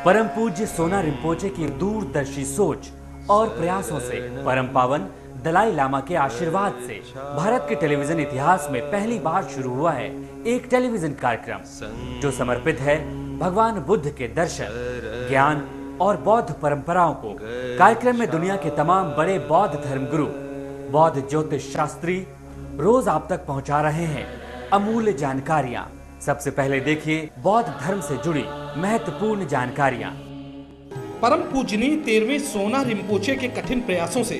परम पूज्य सोना रिम्पोचे की दूरदर्शी सोच और प्रयासों से, परम पावन दलाई लामा के आशीर्वाद से भारत के टेलीविजन इतिहास में पहली बार शुरू हुआ है एक टेलीविजन कार्यक्रम जो समर्पित है भगवान बुद्ध के दर्शन, ज्ञान और बौद्ध परंपराओं को। कार्यक्रम में दुनिया के तमाम बड़े बौद्ध धर्मगुरु, बौद्ध ज्योतिष शास्त्री रोज आप तक पहुंचा रहे हैं अमूल्य जानकारियां। सबसे पहले देखिए बौद्ध धर्म से जुड़ी महत्वपूर्ण जानकारियां। परम पूजनीय 13वें सोना रिम्पोचे के कठिन प्रयासों से,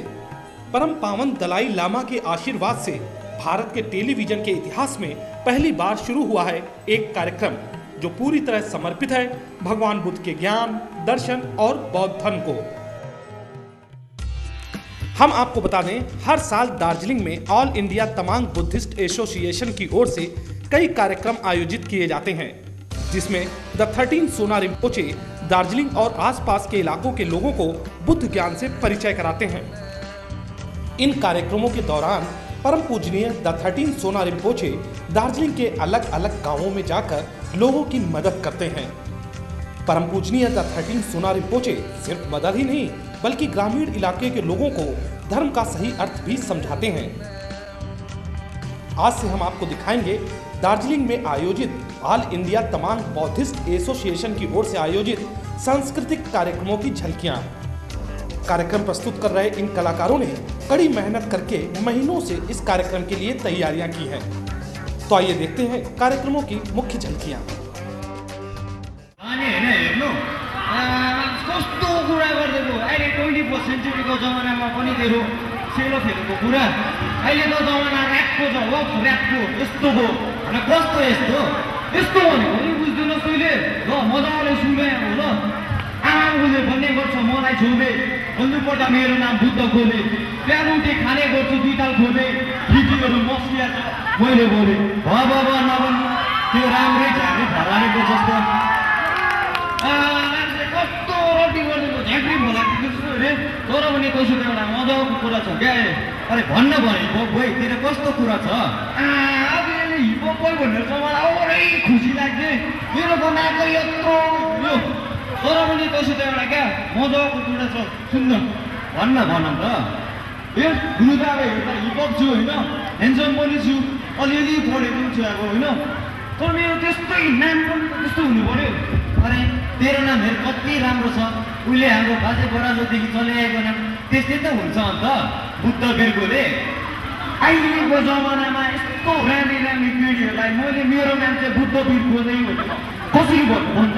परम पावन दलाई लामा के आशीर्वाद से भारत के टेलीविजन के इतिहास में पहली बार शुरू हुआ है एक कार्यक्रम जो पूरी तरह समर्पित है भगवान बुद्ध के ज्ञान, दर्शन और बौद्ध धर्म को। हम आपको बता दें, हर साल दार्जिलिंग में all India Tamang Buddhist association की ओर से कई कार्यक्रम आयोजित किए जाते हैं, जिसमें द 13 सोना रिम्पोचे दार्जिलिंग और आसपास के इलाकों के लोगों को बुद्ध ज्ञान से परिचय कराते हैं। इन कार्यक्रमों के दौरान परम पूजनीय द 13 सोना रिम्पोचे दार्जिलिंग के अलग अलग गांवों में जाकर लोगों की मदद करते हैं। परम पूजनीय द 13 सोना रिम्पोचे सिर्फ मदद ही नहीं बल्कि ग्रामीण इलाके के लोगों को धर्म का सही अर्थ भी समझाते हैं। आज से हम आपको दिखाएंगे दार्जिलिंग में आयोजित all India Tamang Buddhist association की ओर से आयोजित सांस्कृतिक कार्यक्रमों की झलकियां। कार्यक्रम प्रस्तुत कर रहे इन कलाकारों ने कड़ी मेहनत करके महीनों से इस कार्यक्रम के लिए तैयारियां की हैं। तो आइए देखते हैं कार्यक्रमों की मुख्य झलकियां। सेलो खेलेको कुरा अहिले त जमाना ऱ्यापको छ हो, ऱ्यापको यस्तो हो अनि कस्तो यस्तो यस्तो भनेको नि बुझ्दैनस् तैँले। ल मजाले सुने अब ल, आमाले भन्ने गर्छ मलाई छोडे, भन्नुपर्दा मेरो नाम बुद्ध खोले, बिहान उठे खाने गर्छु 2 ताल खोले, भिडियोहरू मसिया छ मैले बोले भब नभन्नु त्यो राम्रै झाँक्री फरालेको जस्तो कस्तो रोटी गरेको झाँक्री फलाएको जस्तो रे। तर पनि कसो एउटा मजाको कुरा छ क्या। अरे भन्न भनेको भाइ तेरो कस्तो कुरा छ? अब यसले हिपहप भनेर चाहिँ मलाई औरै खुसी लाग्ने, मेरो बनाएको यत्रो यो। तर पनि कसो एउटा क्या मजाको कुरा छ, सुन्न भन्न भन त। ए हुनु त अब हेर्दा हिपहप छु होइन, ह्यान्डसम पनि छु, अलिअलि पढेको पनि छु अब होइन, तर मेरो त्यस्तै नाम पनि त्यस्तो हुनु पर्यो। अरे तेरो नाम हेर कति राम्रो छ, उसले हाम्रो बाजे बराजुदेखि चलिआएको नाम त्यस्तै त हुन्छ अन्त। बुद्ध बिर्कोले अहिलेको जमानामा यस्तो राम्री राम्री पिँढीहरूलाई मैले मेरो नाम चाहिँ बुद्ध बिर्को नै भनेको कसरी भन्नु भन्छ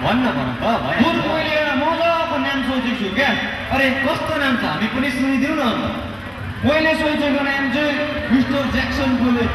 भन्न भन त भयो। मैले एउटा मजाको नाम सोचेको छु क्या। अरे कस्तो नाम छ हामी पनि सुनिदिउँ न अन्त। मैले सोचेको नाम चाहिँ मिस्टर ज्याक्सन बोले।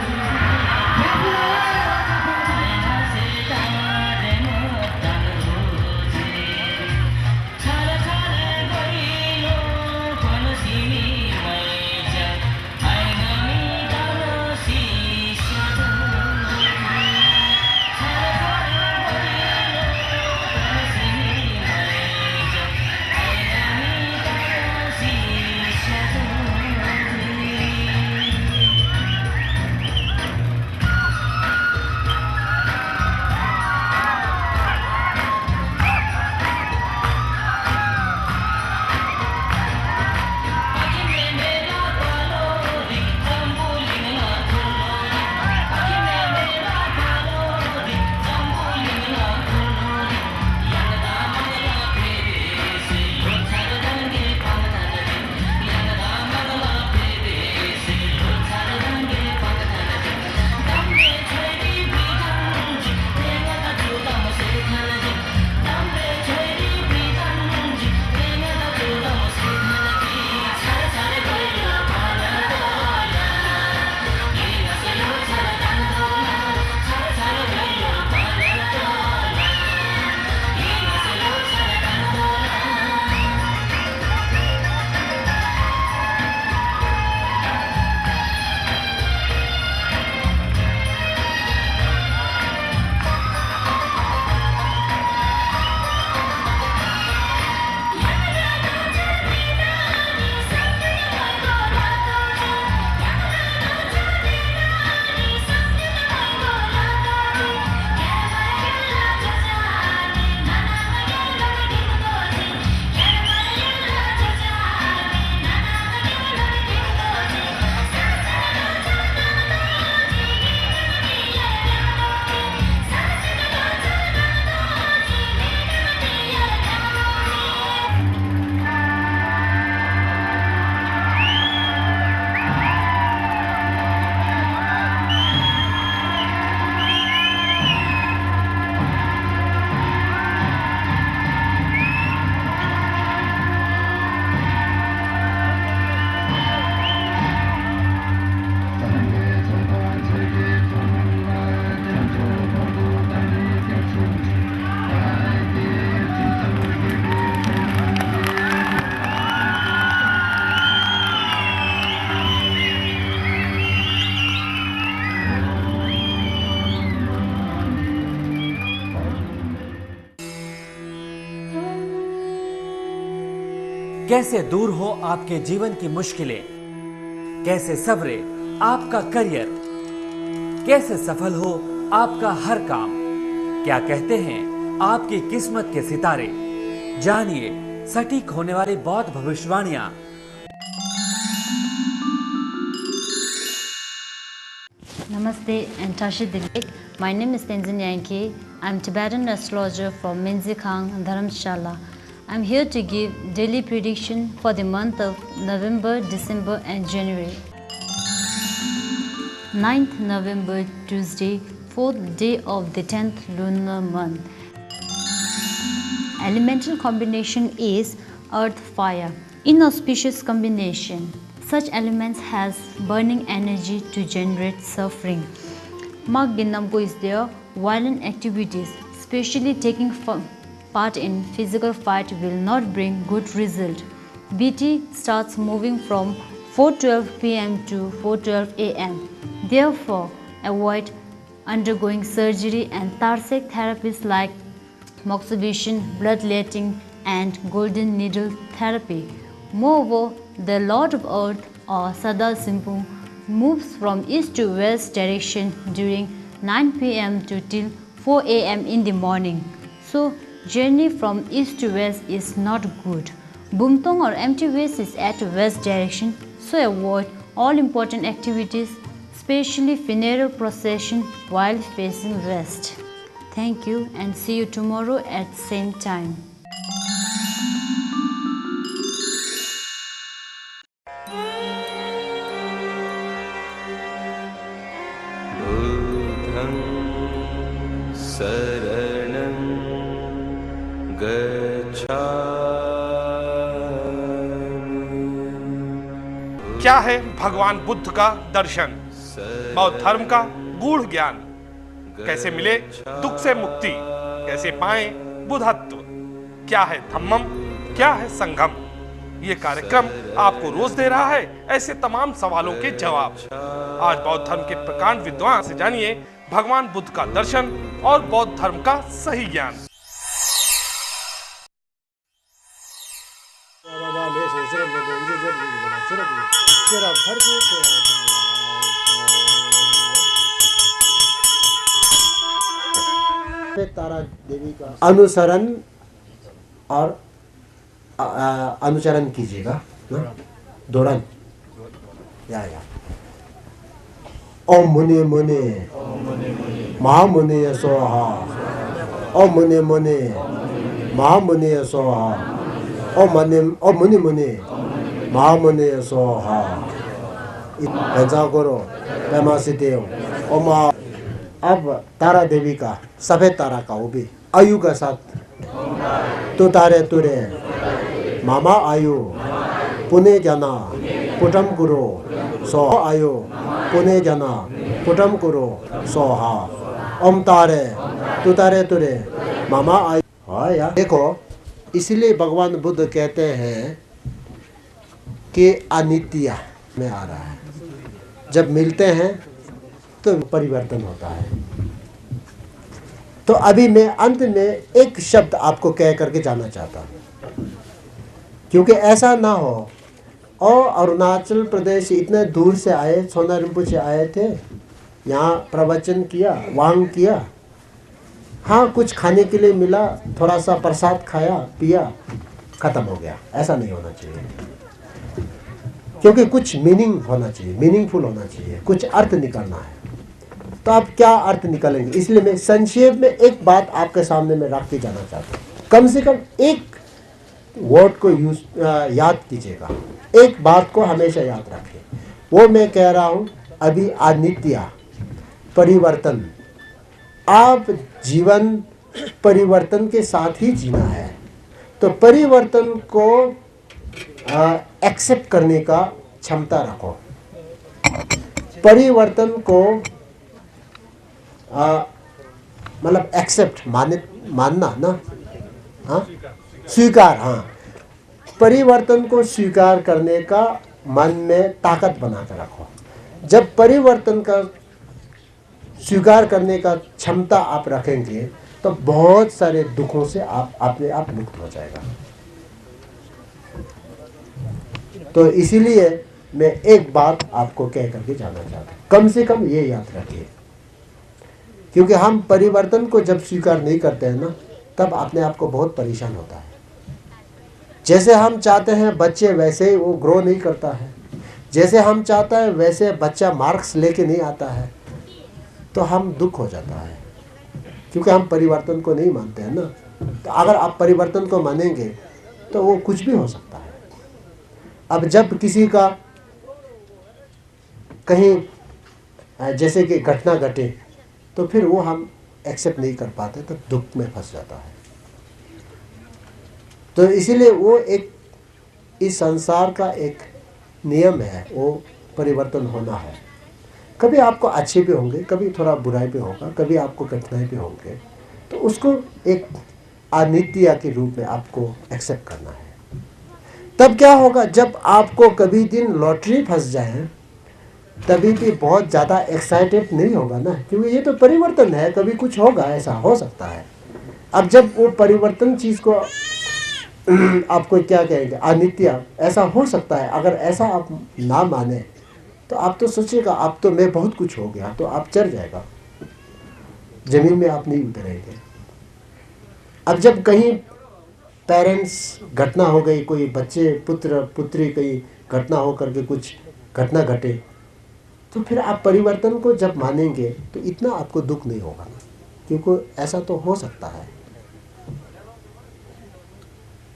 कैसे दूर हो आपके जीवन की मुश्किलें, कैसे सवरे आपका करियर, कैसे सफल हो आपका हर काम, क्या कहते हैं आपकी किस्मत के सितारे। जानिए सटीक होने वाली बौद्ध भविष्यवाणियां। Namaste and Tashi Dilek. My name is Tenzin Yankee. I'm Tibetan astrologer from Minzikhang, Dharamshala. I'm here to give daily prediction for the month of November, December and January. 9th November, Tuesday, 4th day of the 10th lunar month. Elemental combination is earth fire. Inauspicious combination. Such elements has burning energy to generate suffering. Mark Ginamko is there. Violent activities, especially taking part in physical fight, will not bring good result. BT starts moving from 4:12 p.m. to 4:12 a.m. Therefore, avoid undergoing surgery and Tarsek therapies like moxibustion, bloodletting, and golden needle therapy. Moreover, the Lord of Earth or Sada Simpu moves from east to west direction during 9 p.m. to till 4 a.m. in the morning. So, journey from east to west is not good. Bumtong or empty waste is at west direction, so avoid all important activities, especially funeral procession while facing west. Thank you and see you tomorrow at same time. शरणं गच्छामि। क्या है भगवान बुद्ध का दर्शन? बौद्ध धर्म का गूढ़ ज्ञान। कैसे मिले दुख से मुक्ति, कैसे पाएं बुद्धत्व, क्या है धम्मम, क्या है संगम। ये कार्यक्रम आपको रोज दे रहा है ऐसे तमाम सवालों के जवाब। आज बौद्ध धर्म के प्रकांड विद्वान से जानिए भगवान बुद्ध का दर्शन और बौद्ध धर्म का सही ज्ञान। तारा देवी का अनुसरण और अनुचरण कीजिएगा। दोरण या ओम मुनि मुनि महामुनि सोहा, ओम मुनि मुनि महामुनि सोहा, ओम मुनि मुनि महामुनि सोहा। ऐसा करो ओम। अब तारा देवी का सफेद तारा का वो भी आयु का साथ तो तारे तुरे मामा आयु पुणे जना पुटम गुरु सोहा आयु पुणे जना पुटम गुरु सोहा। ओम तारे तुरे मामा आयु। हाँ यार देखो, इसलिए भगवान बुद्ध कहते हैं कि अनित्य में आ रहा है। जब मिलते हैं तो परिवर्तन होता है। तो अभी मैं अंत में एक शब्द आपको कह करके जाना चाहता हूँ, क्योंकि ऐसा ना हो और अरुणाचल प्रदेश इतने दूर से आए, सोना रिम्पोचे आए थे, यहाँ प्रवचन किया, वांग किया, हाँ कुछ खाने के लिए मिला, थोड़ा सा प्रसाद खाया पिया, खत्म हो गया। ऐसा नहीं होना चाहिए, क्योंकि कुछ मीनिंग होना चाहिए, मीनिंगफुल होना चाहिए, कुछ अर्थ निकलना है। तो आप क्या अर्थ निकालेंगे? इसलिए मैं संक्षेप में एक बात आपके सामने में रख के जाना चाहता हूँ। कम से कम एक वर्ड को याद कीजिएगा, एक बात को हमेशा याद रखें। वो मैं कह रहा हूँ अभी अनित्य, परिवर्तन। आप जीवन परिवर्तन के साथ ही जीना है, तो परिवर्तन को एक्सेप्ट करने का क्षमता रखो। परिवर्तन को मतलब एक्सेप्ट मानना ना, हाँ स्वीकार, हाँ परिवर्तन को स्वीकार करने का मन में ताकत बना कर रखो। जब परिवर्तन का स्वीकार करने का क्षमता आप रखेंगे तो बहुत सारे दुखों से आप अपने आप मुक्त हो जाएगा। तो इसीलिए मैं एक बात आपको कह करके जाना चाहता हूँ, कम से कम ये याद रखिए, क्योंकि हम परिवर्तन को जब स्वीकार नहीं करते हैं ना, तब अपने आप को बहुत परेशान होता है। जैसे हम चाहते हैं बच्चे वैसे ही वो ग्रो नहीं करता है, जैसे हम चाहते हैं वैसे बच्चा मार्क्स लेके नहीं आता है, तो हम दुख हो जाता है, क्योंकि हम परिवर्तन को नहीं मानते हैं ना। तो अगर आप परिवर्तन को मानेंगे तो वो कुछ भी हो सकता है। अब जब किसी का कहीं जैसे कि घटना घटे, तो फिर वो हम एक्सेप्ट नहीं कर पाते, तो दुख में फंस जाता है। तो इसीलिए वो एक इस संसार का एक नियम है, वो परिवर्तन होना है। कभी आपको अच्छे भी होंगे, कभी थोड़ा बुराई भी होगा, कभी आपको कठिनाई भी होंगे, तो उसको एक अनित्य के रूप में आपको एक्सेप्ट करना है। तब क्या होगा, जब आपको कभी दिन लॉटरी फंस जाए, तभी भी बहुत ज़्यादा एक्साइटेड नहीं होगा ना, क्योंकि ये तो परिवर्तन है, कभी कुछ होगा, ऐसा हो सकता है। अब जब वो परिवर्तन चीज़ को आपको क्या कहेंगे, अनित्य, ऐसा हो सकता है, अगर ऐसा आप ना माने तो आप तो सोचिएगा अब तो मैं बहुत कुछ हो गया, तो आप चढ़ जाएगा, जमीन में आप नहीं उतरेंगे। अब जब कहीं पेरेंट्स घटना हो गई, कोई बच्चे पुत्र पुत्री कहीं घटना हो करके कुछ घटना घटे, तो फिर आप परिवर्तन को जब मानेंगे तो इतना आपको दुख नहीं होगा ना, क्योंकि ऐसा तो हो सकता है।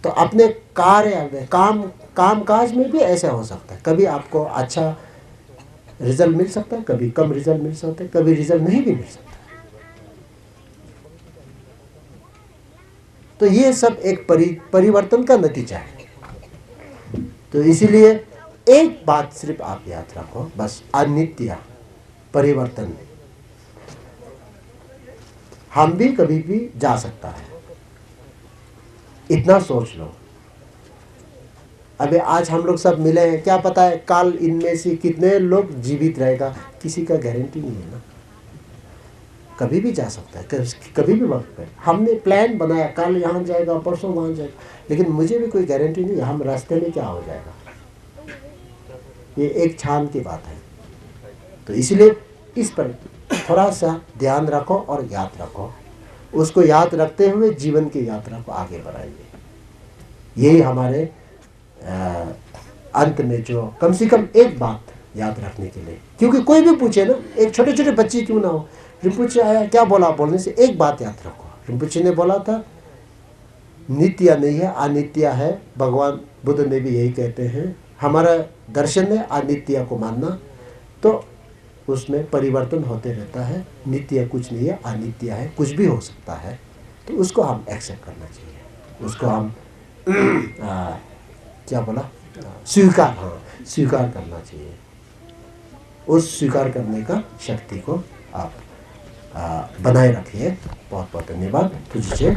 तो अपने कार्य में काम काज में भी ऐसा हो सकता है, कभी आपको अच्छा रिजल्ट मिल सकता है, कभी कम रिजल्ट मिल सकता है, कभी रिजल्ट नहीं भी मिल सकता। तो ये सब एक परिवर्तन का नतीजा है। तो इसीलिए एक बात सिर्फ आप याद रखो, बस अनित्य, परिवर्तन हम भी कभी भी जा सकता है, इतना सोच लो। अबे आज हम लोग सब मिले हैं, क्या पता है कल इनमें से कितने लोग जीवित रहेगा, किसी का गारंटी नहीं है ना, कभी भी जा सकता है, कभी भी वक्त पे। हमने प्लान बनाया कल यहाँ जाएगा, परसों वहाँ जाएगा, लेकिन मुझे भी कोई गारंटी नहीं है हम रास्ते में क्या हो जाएगा, ये एक क्षण की बात है। तो इसलिए इस पर थोड़ा सा ध्यान रखो और याद रखो, उसको याद रखते हुए जीवन की यात्रा को आगे बढ़ाइए। यही हमारे अंत में जो कम से कम एक बात याद रखने के लिए, क्योंकि कोई भी पूछे ना, एक छोटे छोटे बच्चे क्यों ना हो, रिम्पोचे आया क्या बोला, बोलने से एक बात याद रखो। रिम्पोचे ने बोला था नित्य नहीं है, अनित्य है। भगवान बुद्ध ने भी यही कहते हैं, हमारा दर्शन है अनित्य को मानना, तो उसमें परिवर्तन होते रहता है, नित्य कुछ नहीं है, अनित्य है, कुछ भी हो सकता है। तो उसको हम एक्सेप्ट करना चाहिए, उसको हम क्या बोला, स्वीकार करना चाहिए। उस स्वीकार करने का शक्ति को आप बनाए रखिए। बहुत बहुत धन्यवाद। तुझे